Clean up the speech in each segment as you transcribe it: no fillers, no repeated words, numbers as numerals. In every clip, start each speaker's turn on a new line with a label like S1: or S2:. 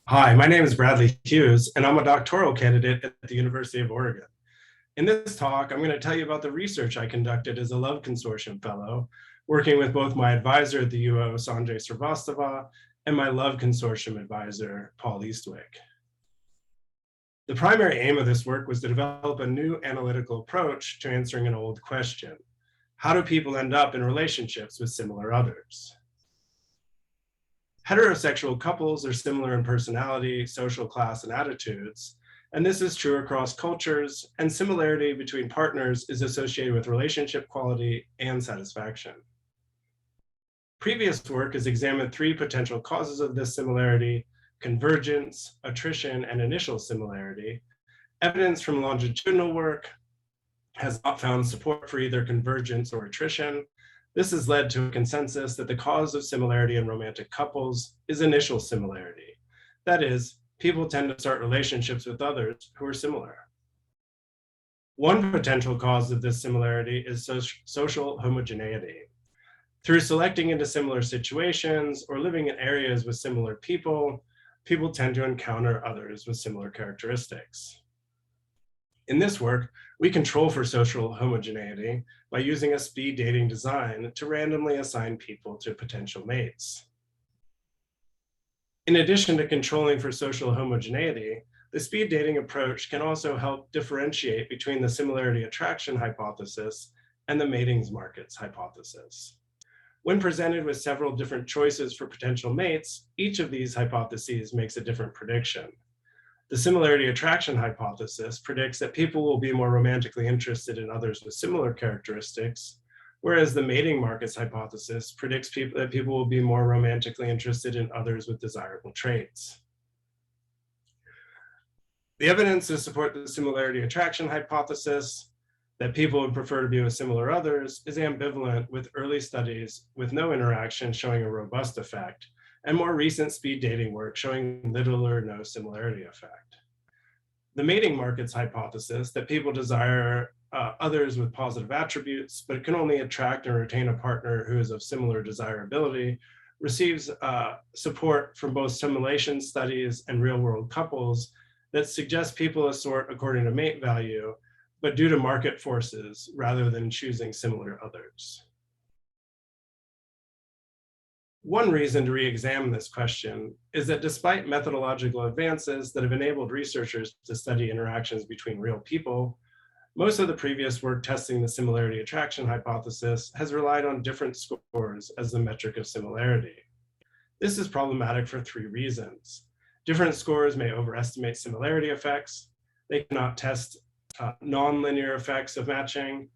S1: Hi, my name is Bradley Hughes, and I'm a doctoral candidate at the University of Oregon. In this talk, I'm going to tell you about the research I conducted as a Love Consortium Fellow, working with both my advisor at the UO, Sanjay Srivastava, and my Love Consortium advisor, Paul Eastwick. The primary aim of this work was to develop a new analytical approach to answering an old question. How do people end up in relationships with similar others? Heterosexual couples are similar in personality, social class, and attitudes, and this is true across cultures, and similarity between partners is associated with relationship quality and satisfaction. Previous work has examined three potential causes of this similarity: convergence, attrition, and initial similarity. Evidence from longitudinal work has not found support for either convergence or attrition. This has led to a consensus that the cause of similarity in romantic couples is initial similarity. That is, people tend to start relationships with others who are similar. One potential cause of this similarity is social homogeneity. Through selecting into similar situations or living in areas with similar people, people tend to encounter others with similar characteristics. In this work, we control for social homogeneity by using a speed dating design to randomly assign people to potential mates. In addition to controlling for social homogeneity, the speed dating approach can also help differentiate between the similarity attraction hypothesis and the matings markets hypothesis. When presented with several different choices for potential mates, each of these hypotheses makes a different prediction. The similarity attraction hypothesis predicts that people will be more romantically interested in others with similar characteristics, whereas the mating markets hypothesis predicts that people will be more romantically interested in others with desirable traits. The evidence to support the similarity attraction hypothesis that people would prefer to be with similar others is ambivalent, with early studies with no interaction showing a robust effect, and more recent speed dating work showing little or no similarity effect. The mating markets hypothesis that people desire others with positive attributes, but can only attract and retain a partner who is of similar desirability, receives support from both simulation studies and real-world couples that suggest people assort according to mate value, but due to market forces rather than choosing similar others. One reason to re-examine this question is that despite methodological advances that have enabled researchers to study interactions between real people, most of the previous work testing the similarity attraction hypothesis has relied on different scores as the metric of similarity. This is problematic for three reasons. Different scores may overestimate similarity effects, they cannot test nonlinear effects of matching,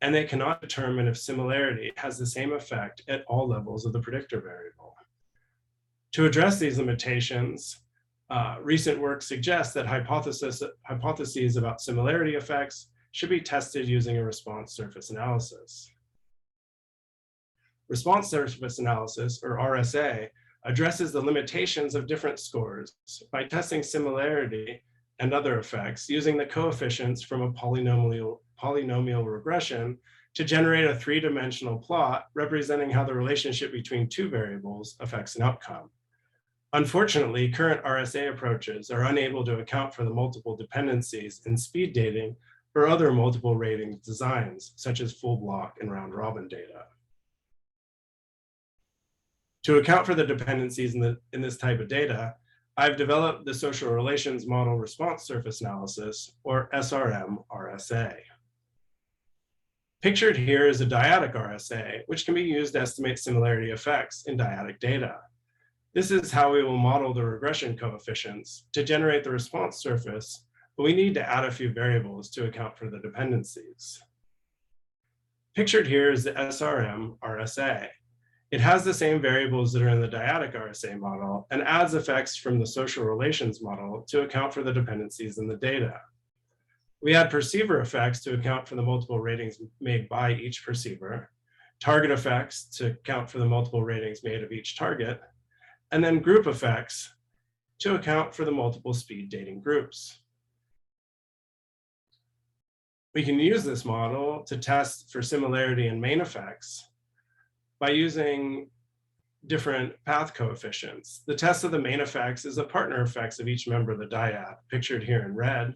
S1: and they cannot determine if similarity has the same effect at all levels of the predictor variable. To address these limitations, recent work suggests that hypotheses about similarity effects should be tested using a response surface analysis. Response surface analysis, or RSA, addresses the limitations of different scores by testing similarity and other effects using the coefficients from a polynomial regression to generate a three-dimensional plot representing how the relationship between two variables affects an outcome. Unfortunately, current RSA approaches are unable to account for the multiple dependencies in speed dating or other multiple rating designs, such as full block and round robin data. To account for the dependencies in this type of data, I've developed the social relations model response surface analysis, or SRM RSA. Pictured here is a dyadic RSA, which can be used to estimate similarity effects in dyadic data. This is how we will model the regression coefficients to generate the response surface, but we need to add a few variables to account for the dependencies. Pictured here is the SRM RSA. It has the same variables that are in the dyadic RSA model and adds effects from the social relations model to account for the dependencies in the data. We add perceiver effects to account for the multiple ratings made by each perceiver, target effects to account for the multiple ratings made of each target, and then group effects to account for the multiple speed dating groups. We can use this model to test for similarity and main effects by using different path coefficients. The test of the main effects is the partner effects of each member of the dyad, pictured here in red.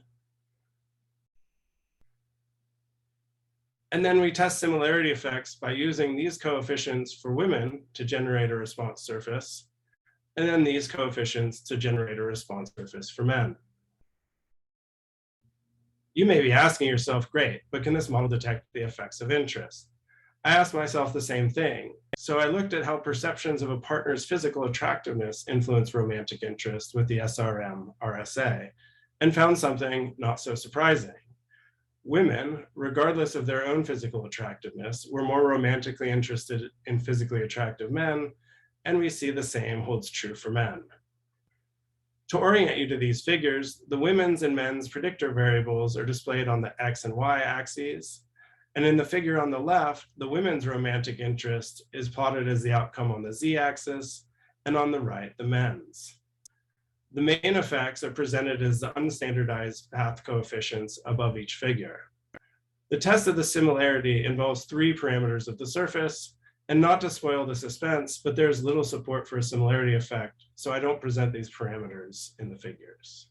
S1: And then we test similarity effects by using these coefficients for women to generate a response surface, and then these coefficients to generate a response surface for men. You may be asking yourself, great, but can this model detect the effects of interest? I asked myself the same thing. So I looked at how perceptions of a partner's physical attractiveness influence romantic interest with the SRM RSA, and found something not so surprising. Women, regardless of their own physical attractiveness, were more romantically interested in physically attractive men, and we see the same holds true for men. To orient you to these figures, the women's and men's predictor variables are displayed on the X and Y axes. And in the figure on the left, the women's romantic interest is plotted as the outcome on the Z axis, and on the right, the men's. The main effects are presented as the unstandardized path coefficients above each figure. The test of the similarity involves 3 parameters of the surface, and not to spoil the suspense, but there's little support for a similarity effect, so I don't present these parameters in the figures.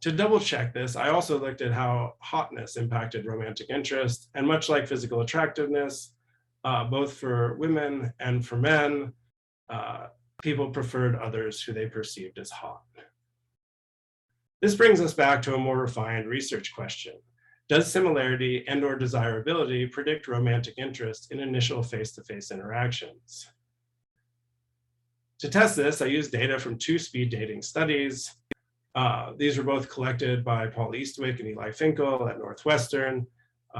S1: To double check this, I also looked at how hotness impacted romantic interest, and much like physical attractiveness, both for women and for men, people preferred others who they perceived as hot. This brings us back to a more refined research question. Does similarity and/or desirability predict romantic interest in initial face-to-face interactions? To test this, I used data from 2 speed dating studies. These were both collected by Paul Eastwick and Eli Finkel at Northwestern.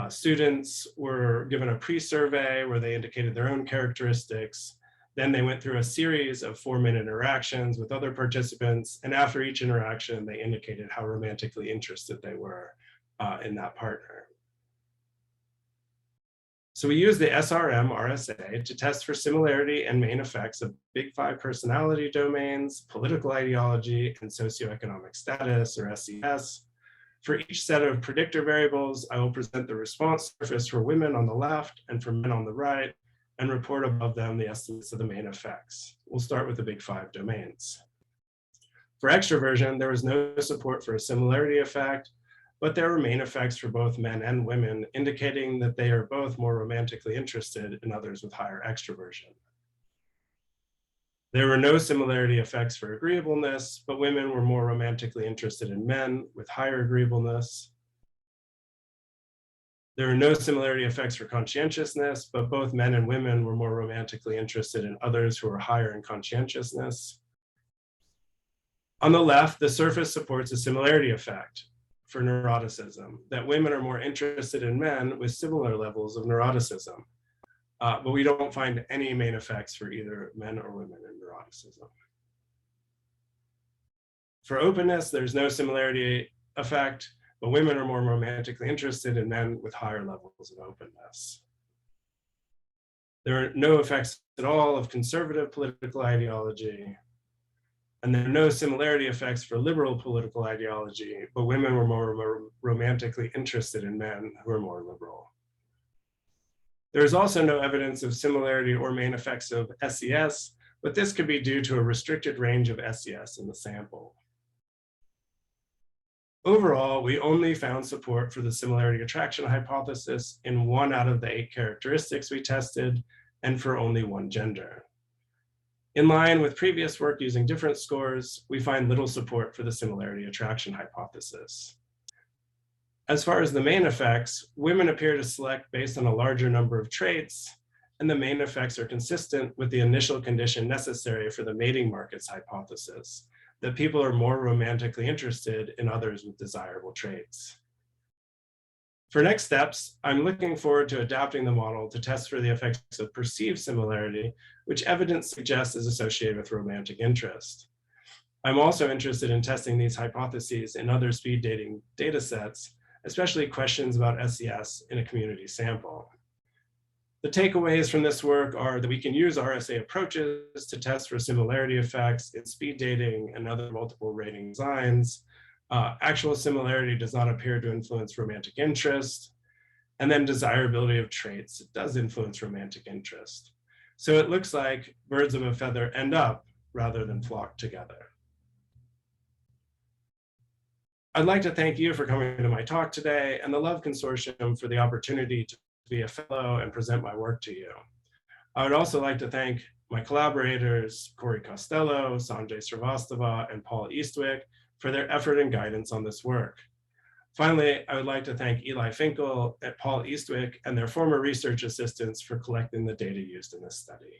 S1: Students were given a pre-survey where they indicated their own characteristics. Then they went through a series of 4-minute interactions with other participants, and after each interaction, they indicated how romantically interested they were in that partner. So we used the SRM RSA to test for similarity and main effects of Big 5 personality domains, political ideology, and socioeconomic status, or SES. For each set of predictor variables, I will present the response surface for women on the left and for men on the right, and report above them the estimates of the main effects. We'll start with the Big 5 domains. For extroversion, there was no support for a similarity effect, but there were main effects for both men and women, indicating that they are both more romantically interested in others with higher extroversion. There were no similarity effects for agreeableness, but women were more romantically interested in men with higher agreeableness. There were no similarity effects for conscientiousness, but both men and women were more romantically interested in others who were higher in conscientiousness. On the left, the surface supports a similarity effect for neuroticism, that women are more interested in men with similar levels of neuroticism, but we don't find any main effects for either men or women in neuroticism. For openness, there's no similarity effect, but women are more romantically interested in men with higher levels of openness. There are no effects at all of conservative political ideology, and there are no similarity effects for liberal political ideology, but women were more romantically interested in men who are more liberal. There is also no evidence of similarity or main effects of SES, but this could be due to a restricted range of SES in the sample. Overall, we only found support for the similarity attraction hypothesis in 1 out of the 8 characteristics we tested, and for only 1 gender. In line with previous work using different scores, we find little support for the similarity attraction hypothesis. As far as the main effects, women appear to select based on a larger number of traits, and the main effects are consistent with the initial condition necessary for the mating markets hypothesis, that people are more romantically interested in others with desirable traits. For next steps, I'm looking forward to adapting the model to test for the effects of perceived similarity, which evidence suggests is associated with romantic interest. I'm also interested in testing these hypotheses in other speed dating data sets, especially questions about SES in a community sample. The takeaways from this work are that we can use RSA approaches to test for similarity effects in speed dating and other multiple rating designs. Actual similarity does not appear to influence romantic interest. And then desirability of traits, it does influence romantic interest. So it looks like birds of a feather end up rather than flock together. I'd like to thank you for coming to my talk today and the Love Consortium for the opportunity to be a fellow and present my work to you. I would also like to thank my collaborators, Corey Costello, Sanjay Srivastava, and Paul Eastwick for their effort and guidance on this work. Finally, I would like to thank Eli Finkel and Paul Eastwick and their former research assistants for collecting the data used in this study.